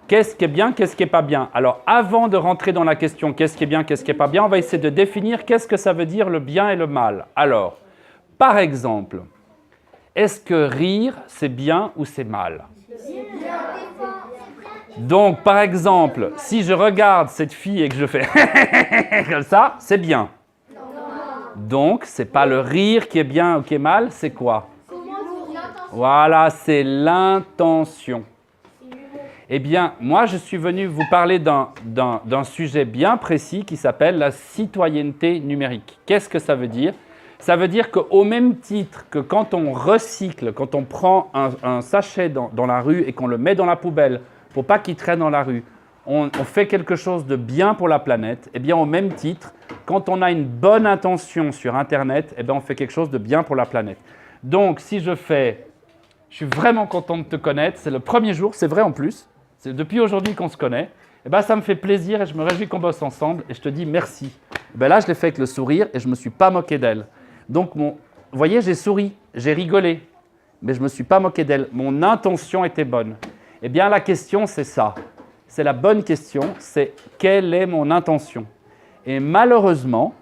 Qu'est-ce qui est bien, qu'est-ce qui n'est pas bien? Alors, avant de rentrer dans la question qu'est-ce qui est bien, qu'est-ce qui n'est pas bien, on va essayer de définir qu'est-ce que ça veut dire le bien et le mal. Alors, par exemple, est-ce que rire, c'est bien ou c'est mal? Donc, par exemple, si je regarde cette fille et que je fais comme ça, c'est bien. Donc, ce n'est pas le rire qui est bien ou qui est mal, c'est quoi? Voilà, c'est l'intention. Eh bien, moi, je suis venu vous parler d'un sujet bien précis qui s'appelle la citoyenneté numérique. Qu'est-ce que ça veut dire? Ça veut dire qu'au même titre que quand on recycle, quand on prend un sachet dans la rue et qu'on le met dans la poubelle pour pas qu'il traîne dans la rue, on fait quelque chose de bien pour la planète. Eh bien, au même titre, quand on a une bonne intention sur Internet, eh bien, on fait quelque chose de bien pour la planète. Donc, si je suis vraiment content de te connaître, c'est le premier jour, c'est vrai en plus, c'est depuis aujourd'hui qu'on se connaît, eh ben, ça me fait plaisir et je me réjouis qu'on bosse ensemble et je te dis merci. Eh ben là, je l'ai fait avec le sourire et je ne me suis pas moqué d'elle. Donc, vous voyez, j'ai souri, j'ai rigolé, mais je ne me suis pas moqué d'elle. Mon intention était bonne. Eh bien, la question, c'est ça. C'est la bonne question, c'est quelle est mon intention? Et malheureusement,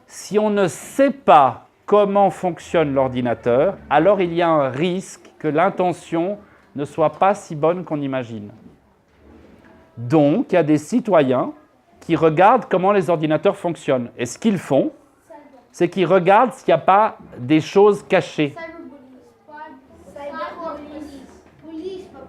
si on ne sait pas comment fonctionne l'ordinateur, alors il y a un risque que l'intention ne soit pas si bonne qu'on imagine. Donc, il y a des citoyens qui regardent comment les ordinateurs fonctionnent. Et ce qu'ils font, c'est qu'ils regardent s'il n'y a pas des choses cachées.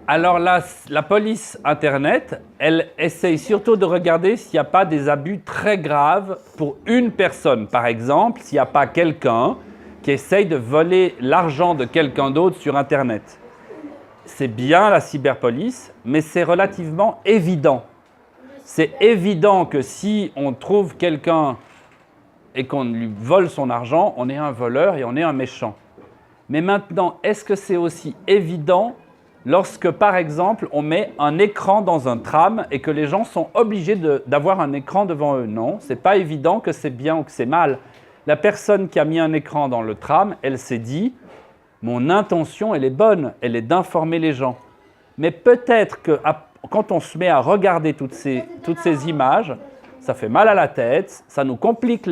Alors la police Internet, elle essaye surtout de regarder s'il n'y a pas des abus très graves pour une personne. Par exemple, s'il n'y a pas quelqu'un qui essaye de voler l'argent de quelqu'un d'autre sur Internet. C'est bien la cyberpolice, mais c'est relativement évident. C'est évident que si on trouve quelqu'un et qu'on lui vole son argent, on est un voleur et on est un méchant. Mais maintenant, est-ce que c'est aussi évident lorsque, par exemple, on met un écran dans un tram et que les gens sont obligés d'avoir un écran devant eux? Non, ce n'est pas évident que c'est bien ou que c'est mal. La personne qui a mis un écran dans le tram, elle s'est dit « mon intention, elle est bonne, elle est d'informer les gens ». Mais peut-être que quand on se met à regarder toutes ces images, ça fait mal à la tête, ça nous complique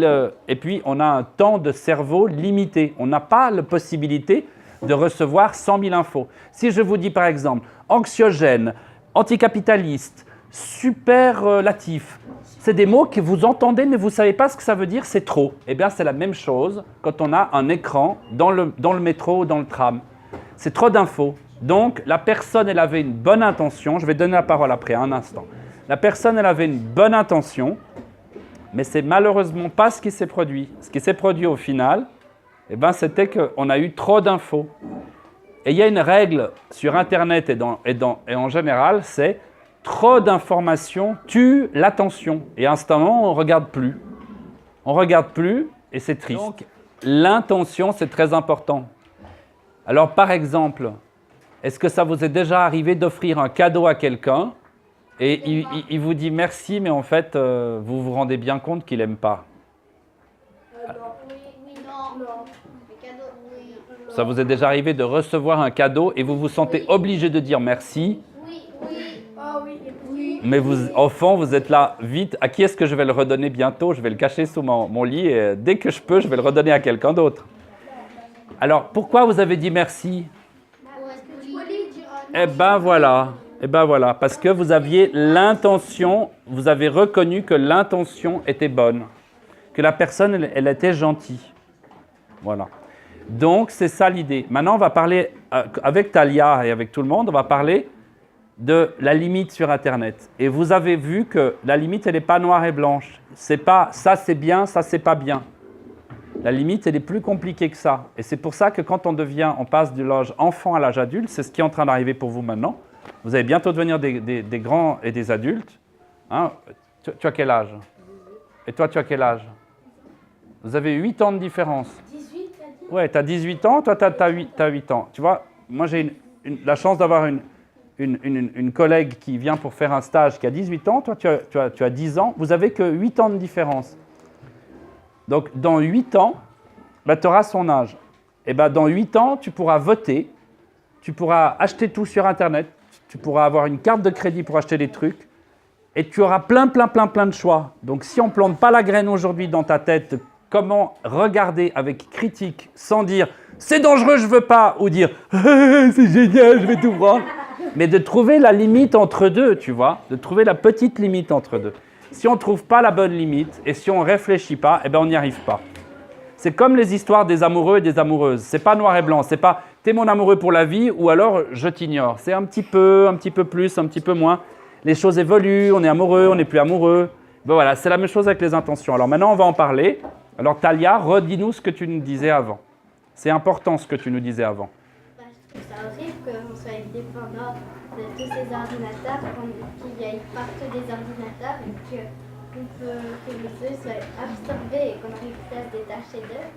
et puis on a un temps de cerveau limité. On n'a pas la possibilité de recevoir 100 000 infos. Si je vous dis par exemple anxiogène, anticapitaliste, superlatif, c'est des mots que vous entendez mais vous ne savez pas ce que ça veut dire, c'est trop. Eh bien c'est la même chose quand on a un écran dans le métro ou dans le tram. C'est trop d'infos. Donc la personne, elle avait une bonne intention. Je vais donner la parole après, un instant. La personne, elle avait une bonne intention, mais c'est malheureusement pas ce qui s'est produit. Ce qui s'est produit au final, eh ben, c'était qu'on a eu trop d'infos. Et il y a une règle sur Internet et en général, c'est trop d'informations tue l'attention. Et instantanément, on ne regarde plus. On ne regarde plus et c'est triste. Donc, l'intention, c'est très important. Alors, par exemple, est-ce que ça vous est déjà arrivé d'offrir un cadeau à quelqu'un et il vous dit merci, mais en fait, vous vous rendez bien compte qu'il n'aime pas? Ça vous est déjà arrivé de recevoir un cadeau et vous vous sentez obligé de dire merci? Mais au fond, vous êtes là, vite, à qui est-ce que je vais le redonner bientôt? Je vais le cacher sous mon lit et dès que je peux, je vais le redonner à quelqu'un d'autre. Alors, pourquoi vous avez dit merci? Eh ben voilà, parce que vous aviez l'intention, vous avez reconnu que l'intention était bonne, que la personne, elle était gentille. Voilà. Donc, c'est ça l'idée. Maintenant, on va parler, avec Talia et avec tout le monde, on va parler de la limite sur Internet. Et vous avez vu que la limite, elle n'est pas noire et blanche. C'est pas ça c'est bien, ça c'est pas bien. La limite, elle est plus compliquée que ça. Et c'est pour ça que quand on passe de l'âge enfant à l'âge adulte, c'est ce qui est en train d'arriver pour vous maintenant. Vous allez bientôt devenir des grands et des adultes. Hein? Tu as quel âge? Et toi, tu as quel âge? Vous avez 8 ans de différence. 18, t'as dit? Ouais, tu as 18 ans, toi, tu as 8 ans. Tu vois, moi, j'ai la chance d'avoir une collègue qui vient pour faire un stage qui a 18 ans. Toi, tu as 10 ans. Vous n'avez que 8 ans de différence. Donc, dans 8 ans, tu auras son âge. Et dans 8 ans, tu pourras voter, tu pourras acheter tout sur Internet, tu pourras avoir une carte de crédit pour acheter des trucs, et tu auras plein de choix. Donc si on ne plante pas la graine aujourd'hui dans ta tête, comment regarder avec critique, sans dire « c'est dangereux, je ne veux pas », ou dire « c'est génial, je vais tout prendre », mais de trouver la limite entre deux, tu vois, de trouver la petite limite entre deux. Si on ne trouve pas la bonne limite, et si on ne réfléchit pas, eh ben on n'y arrive pas. C'est comme les histoires des amoureux et des amoureuses. C'est pas noir et blanc, c'est pas « t'es mon amoureux pour la vie » ou alors « je t'ignore ». C'est un petit peu plus, un petit peu moins. Les choses évoluent, on est amoureux, on n'est plus amoureux. Ben voilà, c'est la même chose avec les intentions. Alors maintenant, on va en parler. Alors Talia, redis-nous ce que tu nous disais avant. C'est important ce que tu nous disais avant. Je trouve ça horrible qu'on soit dépendant de tous ces ordinateurs, qu'il y ait partout des ordinateurs et que les œufs soient absorbés et qu'on n'arrive plus à se détacher d'eux.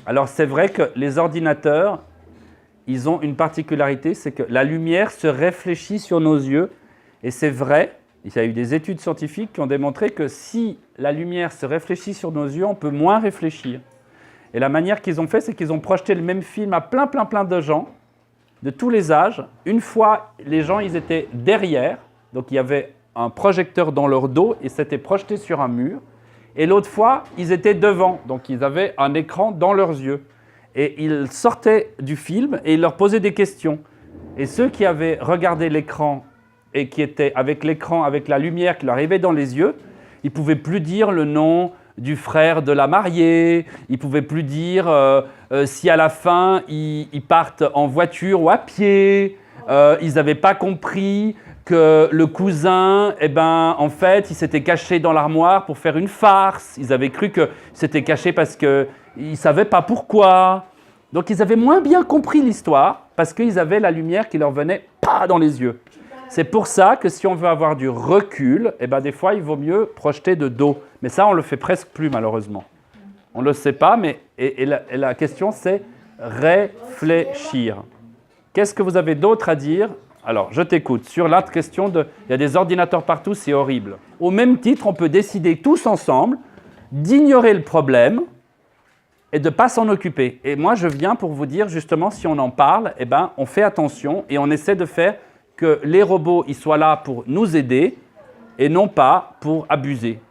Alors c'est vrai que les ordinateurs, ils ont une particularité, c'est que la lumière se réfléchit sur nos yeux. Et c'est vrai, il y a eu des études scientifiques qui ont démontré que si la lumière se réfléchit sur nos yeux, on peut moins réfléchir. Et la manière qu'ils ont fait, c'est qu'ils ont projeté le même film à plein de gens, de tous les âges. Une fois, les gens, ils étaient derrière, donc il y avait un projecteur dans leur dos et c'était projeté sur un mur. Et l'autre fois, ils étaient devant, donc ils avaient un écran dans leurs yeux. Et ils sortaient du film et ils leur posaient des questions. Et ceux qui avaient regardé l'écran et qui étaient avec l'écran, avec la lumière qui leur arrivait dans les yeux, ils ne pouvaient plus dire le nom du frère de la mariée, ils ne pouvaient plus dire si à la fin ils partent en voiture ou à pied, ils n'avaient pas compris que le cousin, eh ben, en fait, il s'était caché dans l'armoire pour faire une farce, ils avaient cru qu'il s'était caché parce qu'ils ne savaient pas pourquoi. Donc ils avaient moins bien compris l'histoire parce qu'ils avaient la lumière qui leur venait pas dans les yeux. C'est pour ça que si on veut avoir du recul, eh ben des fois, il vaut mieux projeter de dos. Mais ça, on le fait presque plus, malheureusement. On ne le sait pas, mais la question, c'est réfléchir. Qu'est-ce que vous avez d'autre à dire? Alors, je t'écoute. Sur la question de « il y a des ordinateurs partout, c'est horrible ». Au même titre, on peut décider tous ensemble d'ignorer le problème et de ne pas s'en occuper. Et moi, je viens pour vous dire, justement, si on en parle, eh ben, on fait attention et on essaie de faire que les robots ils soient là pour nous aider et non pas pour abuser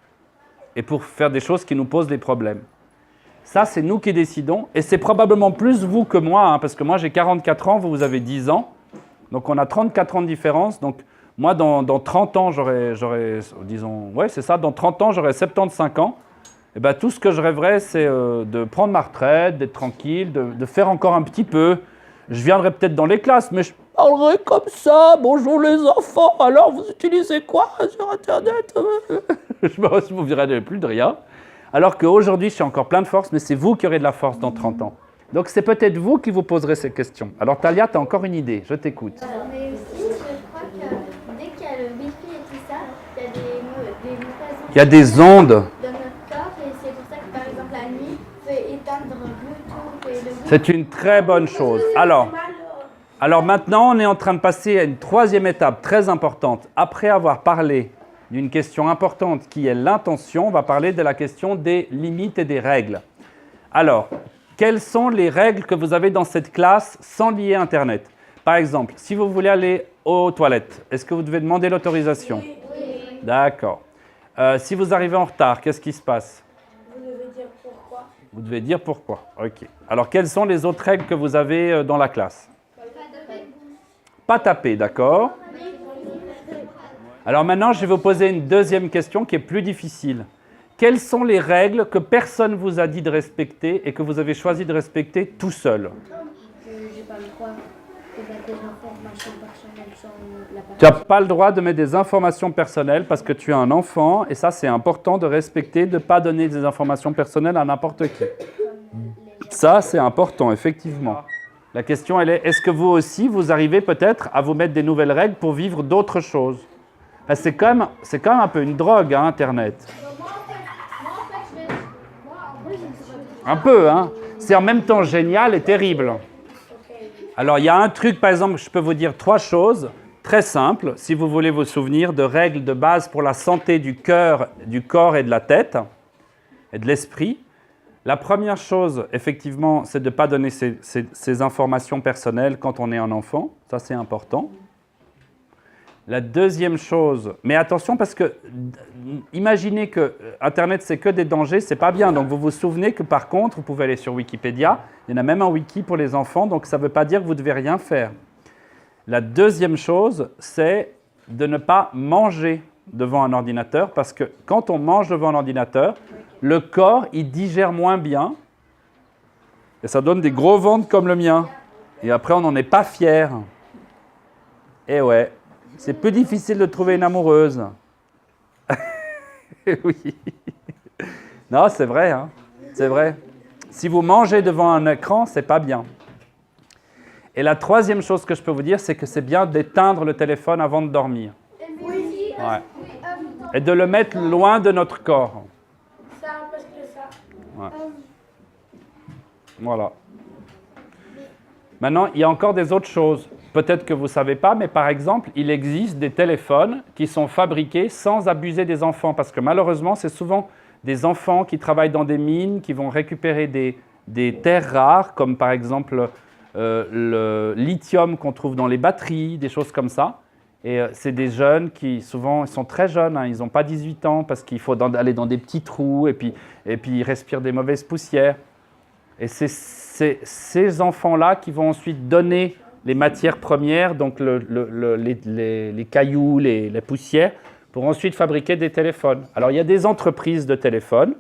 et pour faire des choses qui nous posent des problèmes. Ça, c'est nous qui décidons et c'est probablement plus vous que moi, hein, parce que moi, j'ai 44 ans, vous avez 10 ans. Donc, on a 34 ans de différence. Donc, moi, dans 30 ans, j'aurai, disons, ouais, c'est ça, dans 30 ans, j'aurai 75 ans. Et ben, tout ce que je rêverais, c'est de prendre ma retraite, d'être tranquille, de faire encore un petit peu. Je viendrai peut-être dans les classes, mais je parlerai comme ça. Bonjour les enfants, alors vous utilisez quoi sur Internet? Je me souviendrai plus de rien. Alors qu'aujourd'hui, je suis encore plein de force, mais c'est vous qui aurez de la force dans 30 ans. Donc c'est peut-être vous qui vous poserez ces questions. Alors Talia, tu as encore une idée, je t'écoute. Mais aussi, je crois que dès qu'il y a le Wi-Fi et tout ça, il y a des mutations. Il y a des ondes. Dans notre corps, et c'est pour ça que par exemple la nuit peut éteindre Bluetooth et le Wi-Fi. C'est une très bonne chose. Alors maintenant, on est en train de passer à une troisième étape très importante. Après avoir parlé d'une question importante qui est l'intention, on va parler de la question des limites et des règles. Alors, quelles sont les règles que vous avez dans cette classe sans lier Internet? Par exemple, si vous voulez aller aux toilettes, est-ce que vous devez demander l'autorisation? Oui. D'accord. Si vous arrivez en retard, qu'est-ce qui se passe? Vous devez dire pourquoi. Vous devez dire pourquoi. OK. Alors, quelles sont les autres règles que vous avez dans la classe? Pas taper, d'accord? Alors maintenant, je vais vous poser une deuxième question qui est plus difficile. Quelles sont les règles que personne ne vous a dit de respecter et que vous avez choisi de respecter tout seul? J'ai pas le droit de mettre des informations personnelles sur la personne. Tu n'as pas le droit de mettre des informations personnelles parce que tu es un enfant et ça, c'est important de respecter, de ne pas donner des informations personnelles à n'importe qui. Ça, c'est important, effectivement. La question, elle est, est-ce que vous aussi, vous arrivez peut-être à vous mettre des nouvelles règles pour vivre d'autres choses? C'est quand même un peu une drogue, hein, Internet. Un peu, hein. C'est en même temps génial et terrible. Alors, il y a un truc, par exemple, je peux vous dire 3 choses très simples, si vous voulez vous souvenir de règles de base pour la santé du cœur, du corps et de la tête et de l'esprit. La première chose, effectivement, c'est de ne pas donner ces informations personnelles quand on est un enfant. Ça, c'est important. La deuxième chose, mais attention parce que imaginez que Internet c'est que des dangers, c'est pas bien. Donc vous vous souvenez que par contre, vous pouvez aller sur Wikipédia, il y en a même un wiki pour les enfants, donc ça ne veut pas dire que vous devez rien faire. La deuxième chose, c'est de ne pas manger devant un ordinateur parce que quand on mange devant un ordinateur, le corps il digère moins bien et ça donne des gros ventres comme le mien. Et après on n'en est pas fier. Et ouais. C'est plus difficile de trouver une amoureuse. Oui. Non, c'est vrai, hein. C'est vrai. Si vous mangez devant un écran, c'est pas bien. Et la troisième chose que je peux vous dire, c'est que c'est bien d'éteindre le téléphone avant de dormir. Oui. Ouais. Et de le mettre loin de notre corps. Ça, parce que ça. Ouais. Voilà. Maintenant, il y a encore des autres choses. Peut-être que vous ne savez pas, mais par exemple, il existe des téléphones qui sont fabriqués sans abuser des enfants. Parce que malheureusement, c'est souvent des enfants qui travaillent dans des mines, qui vont récupérer des terres rares, comme par exemple le lithium qu'on trouve dans les batteries, des choses comme ça. Et c'est des jeunes qui, souvent, ils sont très jeunes, hein, ils n'ont pas 18 ans, parce qu'il faut aller dans des petits trous, et puis ils respirent des mauvaises poussières. Et c'est ces enfants-là qui vont ensuite donner les matières premières, donc les cailloux, les poussières, pour ensuite fabriquer des téléphones. Alors, il y a des entreprises de téléphones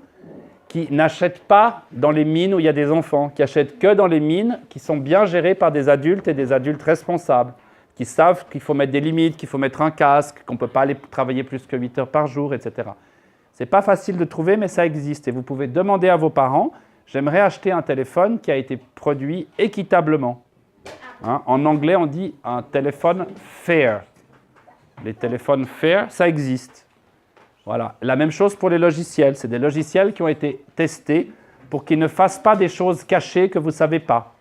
qui n'achètent pas dans les mines où il y a des enfants, qui achètent que dans les mines qui sont bien gérées par des adultes et des adultes responsables, qui savent qu'il faut mettre des limites, qu'il faut mettre un casque, qu'on ne peut pas aller travailler plus que 8 heures par jour, etc. Ce n'est pas facile de trouver, mais ça existe. Et vous pouvez demander à vos parents, j'aimerais acheter un téléphone qui a été produit équitablement. Hein, en anglais, on dit un téléphone fair. Les téléphones fair, ça existe. Voilà. La même chose pour les logiciels. C'est des logiciels qui ont été testés pour qu'ils ne fassent pas des choses cachées que vous ne savez pas.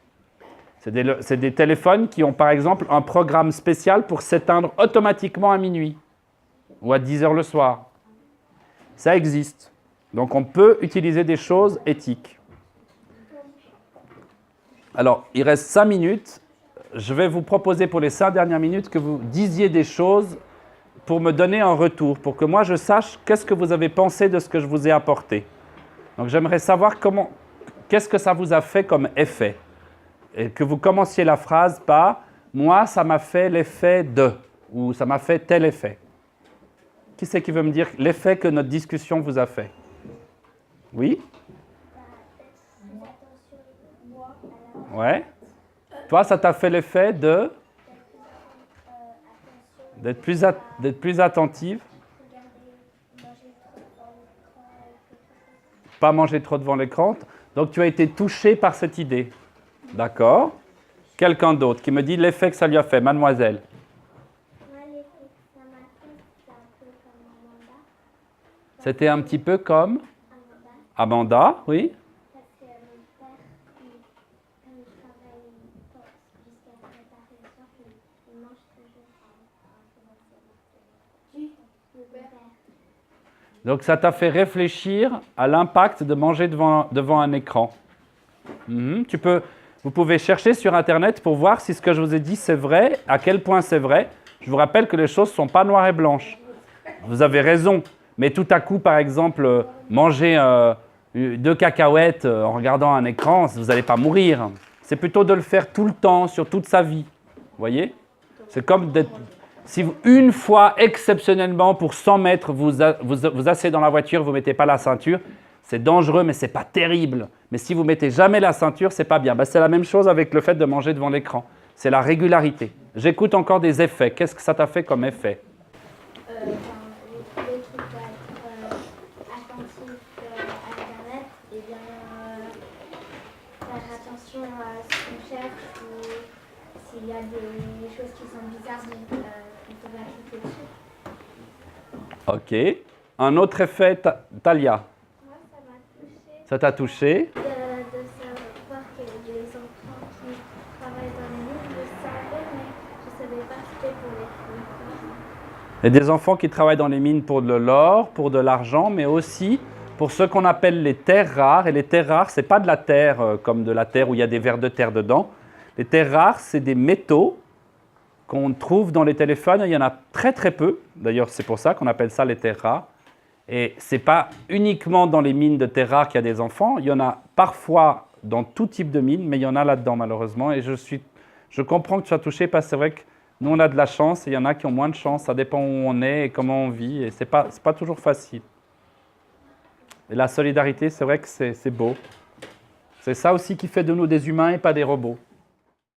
C'est des téléphones qui ont, par exemple, un programme spécial pour s'éteindre automatiquement à minuit ou à 10 heures le soir. Ça existe. Donc, on peut utiliser des choses éthiques. Alors, il reste 5 minutes. Je vais vous proposer pour les 5 dernières minutes que vous disiez des choses pour me donner un retour, pour que moi je sache qu'est-ce que vous avez pensé de ce que je vous ai apporté. Donc j'aimerais savoir qu'est-ce que ça vous a fait comme effet. Et que vous commenciez la phrase par « moi, ça m'a fait l'effet de » ou « ça m'a fait tel effet ». Qui c'est qui veut me dire l'effet que notre discussion vous a fait? Oui? Ouais. Toi, ça t'a fait l'effet d'être plus attentive. Pas manger trop devant l'écran. Donc, tu as été touché par cette idée. D'accord. Quelqu'un d'autre qui me dit l'effet que ça lui a fait. Mademoiselle. Moi, l'effet que ça m'a fait, c'est un peu comme Amanda. C'était un petit peu comme Amanda, oui. Parce que mon père, quand il travaille jusqu'à 7 heures le soir, il mange toujours mon père. Donc, ça t'a fait réfléchir à l'impact de manger devant un écran. Vous pouvez chercher sur Internet pour voir si ce que je vous ai dit, c'est vrai, à quel point c'est vrai. Je vous rappelle que les choses ne sont pas noires et blanches. Vous avez raison, mais tout à coup, par exemple, manger 2 cacahuètes en regardant un écran, vous n'allez pas mourir. C'est plutôt de le faire tout le temps, sur toute sa vie. Vous voyez? C'est comme si une fois, exceptionnellement, pour 100 mètres, vous asseyez dans la voiture, vous ne mettez pas la ceinture, c'est dangereux, mais ce n'est pas terrible. Mais si vous ne mettez jamais la ceinture, ce n'est pas bien. C'est la même chose avec le fait de manger devant l'écran. C'est la régularité. J'écoute encore des effets. Qu'est-ce que ça t'a fait comme effet? Les trucs pour être attentif à Internet, et bien faire attention à ce qu'on cherche ou s'il y a des choses qui sont bizarres, on peut cliquer dessus. Ok. Un autre effet, Talia. Moi, ça m'a touchée Ça t'a touché? de savoir qu'il y a des enfants qui travaillent dans les mines. Je savais, mais je ne savais pas que c'était pour les filles. Il y a des enfants qui travaillent dans les mines pour de l'or, pour de l'argent, mais aussi pour ce qu'on appelle les terres rares. Et les terres rares, ce n'est pas de la terre comme de la terre où il y a des vers de terre dedans. Les terres rares, c'est des métaux qu'on trouve dans les téléphones. Il y en a très très peu. D'ailleurs, c'est pour ça qu'on appelle ça les terres rares. Et ce n'est pas uniquement dans les mines de terres rares qu'il y a des enfants. Il y en a parfois dans tout type de mines, mais il y en a là-dedans malheureusement. Et je comprends que tu sois touché parce que c'est vrai que nous, on a de la chance et il y en a qui ont moins de chance. Ça dépend où on est et comment on vit. Et ce n'est pas toujours facile. Et la solidarité, c'est vrai que c'est beau. C'est ça aussi qui fait de nous des humains et pas des robots.